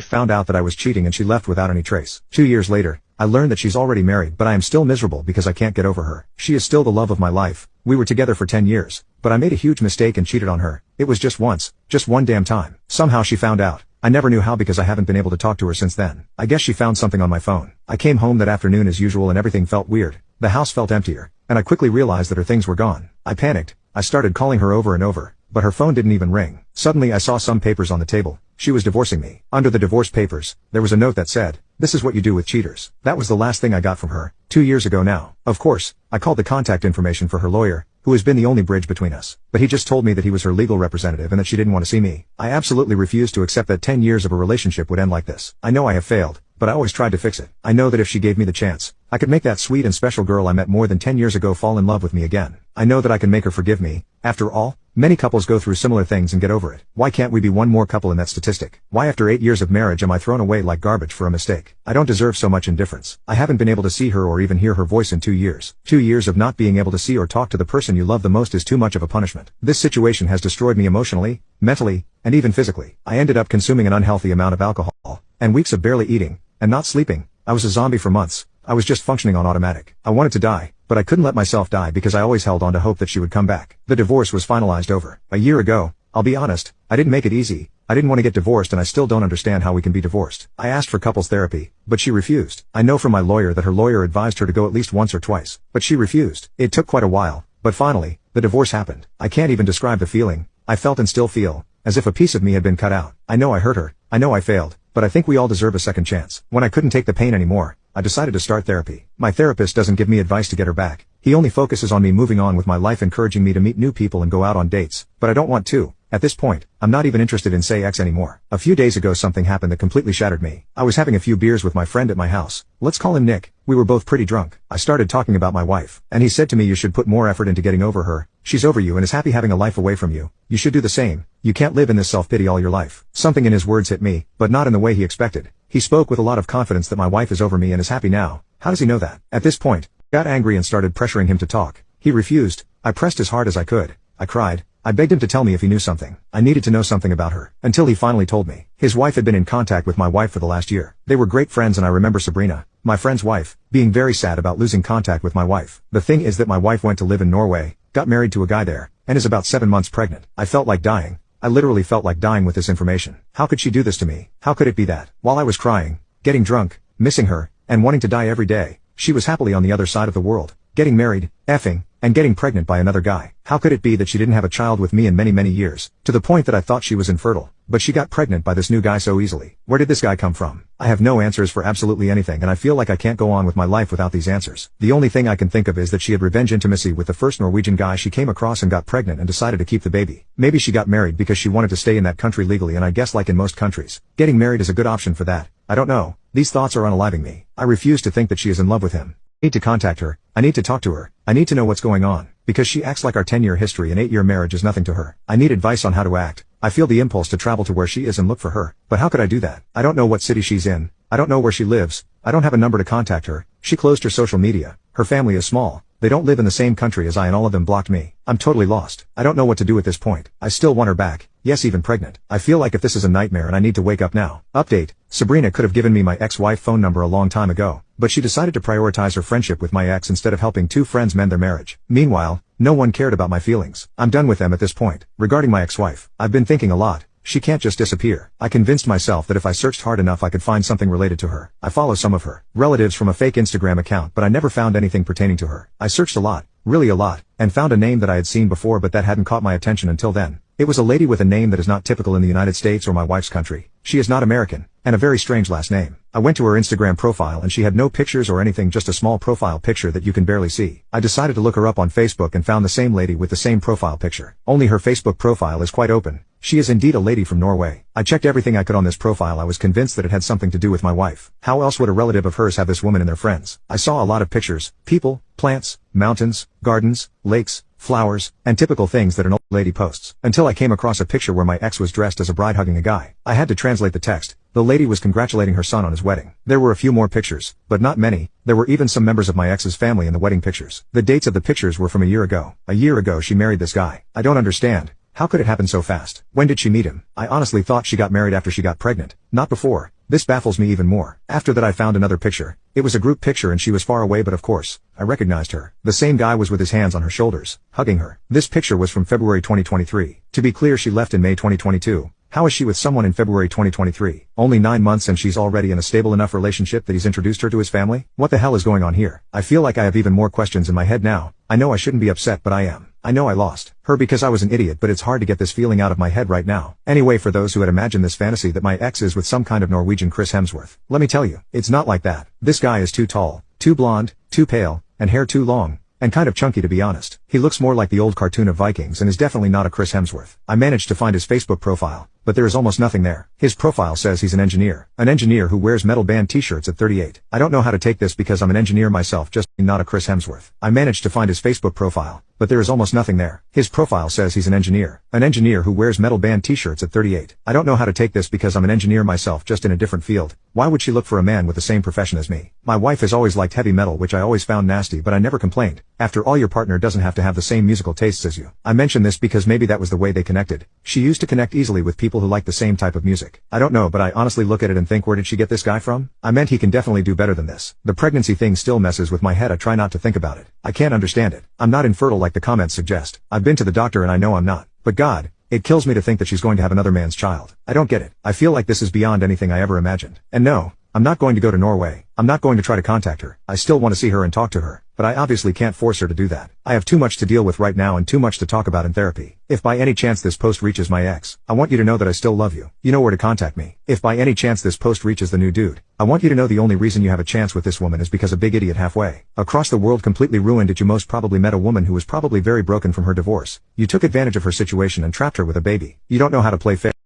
found out that I was cheating and she left without any trace. 2 years later, I learned that she's already married, but I am still miserable because I can't get over her. She is still the love of my life. We were together for 10 years, but I made a huge mistake and cheated on her. It was just once, just one damn time. Somehow she found out. I never knew how because I haven't been able to talk to her since then. I guess she found something on my phone. I came home that afternoon as usual and everything felt weird. The house felt emptier, and I quickly realized that her things were gone. I panicked. I started calling her over and over, but her phone didn't even ring. Suddenly I saw some papers on the table. She was divorcing me. Under the divorce papers, there was a note that said, "This is what you do with cheaters." That was the last thing I got from her. 2 years ago now. Of course, I called the contact information for her lawyer, who has been the only bridge between us. But he just told me that he was her legal representative and that she didn't want to see me. I absolutely refused to accept that 10 years of a relationship would end like this. I know I have failed, but I always tried to fix it. I know that if she gave me the chance, I could make that sweet and special girl I met more than 10 years ago fall in love with me again. I know that I can make her forgive me. After all, many couples go through similar things and get over it. Why can't we be one more couple in that statistic? Why after 8 years of marriage am I thrown away like garbage for a mistake? I don't deserve so much indifference. I haven't been able to see her or even hear her voice in 2 years. 2 years of not being able to see or talk to the person you love the most is too much of a punishment. This situation has destroyed me emotionally, mentally, and even physically. I ended up consuming an unhealthy amount of alcohol, and weeks of barely eating, and not sleeping. I was a zombie for months. I was just functioning on automatic. I wanted to die, but I couldn't let myself die because I always held on to hope that she would come back. The divorce was finalized over a year ago. I'll be honest, I didn't make it easy. I didn't want to get divorced and I still don't understand how we can be divorced. I asked for couples therapy, but she refused. I know from my lawyer that her lawyer advised her to go at least once or twice, but she refused. It took quite a while, but finally, the divorce happened. I can't even describe the feeling I felt and still feel, as if a piece of me had been cut out. I know I hurt her. I know I failed, but I think we all deserve a second chance. When I couldn't take the pain anymore, I decided to start therapy. My therapist doesn't give me advice to get her back. He only focuses on me moving on with my life, encouraging me to meet new people and go out on dates, but I don't want to. At this point, I'm not even interested in say X anymore. A few days ago something happened that completely shattered me. I was having a few beers with my friend at my house. Let's call him Nick. We were both pretty drunk. I started talking about my wife, and he said to me, "You should put more effort into getting over her. She's over you and is happy having a life away from you. You should do the same. You can't live in this self-pity all your life." Something in his words hit me, but not in the way he expected. He spoke with a lot of confidence that my wife is over me and is happy now. How does he know that? At this point, I got angry and started pressuring him to talk. He refused. I pressed as hard as I could. I cried. I begged him to tell me if he knew something. I needed to know something about her. Until he finally told me. His wife had been in contact with my wife for the last year. They were great friends and I remember Sabrina, my friend's wife, being very sad about losing contact with my wife. The thing is that my wife went to live in Norway, got married to a guy there, and is about 7 months pregnant. I felt like dying. I literally felt like dying with this information. How could she do this to me? How could it be that, while I was crying, getting drunk, missing her, and wanting to die every day, she was happily on the other side of the world, getting married, effing, and getting pregnant by another guy? How could it be that she didn't have a child with me in many, many years, to the point that I thought she was infertile, but she got pregnant by this new guy so easily? Where did this guy come from? I have no answers for absolutely anything and I feel like I can't go on with my life without these answers. The only thing I can think of is that she had revenge intimacy with the first Norwegian guy she came across and got pregnant and decided to keep the baby. Maybe she got married because she wanted to stay in that country legally, and I guess like in most countries, getting married is a good option for that. I don't know. These thoughts are unaliving me. I refuse to think that she is in love with him. I need to contact her. I need to talk to her. I need to know what's going on, because she acts like our 10-year history and 8-year marriage is nothing to her. I need advice on how to act. I feel the impulse to travel to where she is and look for her, but how could I do that? I don't know what city she's in. I don't know where she lives. I don't have a number to contact her. She closed her social media. Her family is small. They don't live in the same country as I and all of them blocked me. I'm totally lost. I don't know what to do at this point. I still want her back. Yes, even pregnant. I feel like if this is a nightmare and I need to wake up now. Update. Sabrina could have given me my ex-wife phone number a long time ago, but she decided to prioritize her friendship with my ex instead of helping two friends mend their marriage. Meanwhile, no one cared about my feelings. I'm done with them at this point. Regarding my ex-wife, I've been thinking a lot. She can't just disappear. I convinced myself that if I searched hard enough I could find something related to her. I follow some of her relatives from a fake Instagram account, but I never found anything pertaining to her. I searched a lot, really a lot, and found a name that I had seen before but that hadn't caught my attention until then. It was a lady with a name that is not typical in the United States or my wife's country. She is not American, and a very strange last name. I went to her Instagram profile and she had no pictures or anything, just a small profile picture that you can barely see. I decided to look her up on Facebook and found the same lady with the same profile picture. Only her Facebook profile is quite open. She is indeed a lady from Norway. I checked everything I could on this profile. I was convinced that it had something to do with my wife. How else would a relative of hers have this woman in their friends? I saw a lot of pictures, people, plants, mountains, gardens, lakes, flowers, and typical things that an old lady posts. Until I came across a picture where my ex was dressed as a bride hugging a guy. I had to translate the text. The lady was congratulating her son on his wedding. There were a few more pictures, but not many. There were even some members of my ex's family in the wedding pictures. The dates of the pictures were from a year ago. A year ago she married this guy. I don't understand. How could it happen so fast? When did she meet him? I honestly thought she got married after she got pregnant. Not before. This baffles me even more. After that I found another picture. It was a group picture and she was far away, but of course, I recognized her. The same guy was with his hands on her shoulders, hugging her. This picture was from February 2023. To be clear, she left in May 2022. How is she with someone in February 2023? Only 9 months and she's already in a stable enough relationship that he's introduced her to his family? What the hell is going on here? I feel like I have even more questions in my head now. I know I shouldn't be upset, but I am. I know I lost her because I was an idiot, but it's hard to get this feeling out of my head right now. Anyway, for those who had imagined this fantasy that my ex is with some kind of Norwegian Chris Hemsworth, let me tell you, it's not like that. This guy is too tall, too blonde, too pale, and hair too long, and kind of chunky to be honest. He looks more like the old cartoon of Vikings and is definitely not a Chris Hemsworth. I managed to find his Facebook profile, but there is almost nothing there. His profile says he's an engineer who wears metal band t-shirts at 38. I don't know how to take this because I'm an engineer myself, just not a Chris Hemsworth. I managed to find his Facebook profile, but there is almost nothing there. His profile says he's an engineer who wears metal band t-shirts at 38. I don't know how to take this because I'm an engineer myself, just in a different field. Why would she look for a man with the same profession as me? My wife has always liked heavy metal, which I always found nasty, but I never complained. After all, your partner doesn't have to have the same musical tastes as you. I mention this because maybe that was the way they connected. She used to connect easily with people who like the same type of music. I don't know, but I honestly look at it and think, where did she get this guy from? I meant he can definitely do better than this. The pregnancy thing still messes with my head. I try not to think about it. I can't understand it. I'm not infertile like the comments suggest. I've been to the doctor and I know I'm not. But God, it kills me to think that she's going to have another man's child. I don't get it. I feel like this is beyond anything I ever imagined. And no, I'm not going to go to Norway. I'm not going to try to contact her. I still want to see her and talk to her, but I obviously can't force her to do that. I have too much to deal with right now and too much to talk about in therapy. If by any chance this post reaches my ex, I want you to know that I still love you. You know where to contact me. If by any chance this post reaches the new dude, I want you to know the only reason you have a chance with this woman is because a big idiot halfway across the world completely ruined it. You most probably met a woman who was probably very broken from her divorce. You took advantage of her situation and trapped her with a baby. You don't know how to play fair.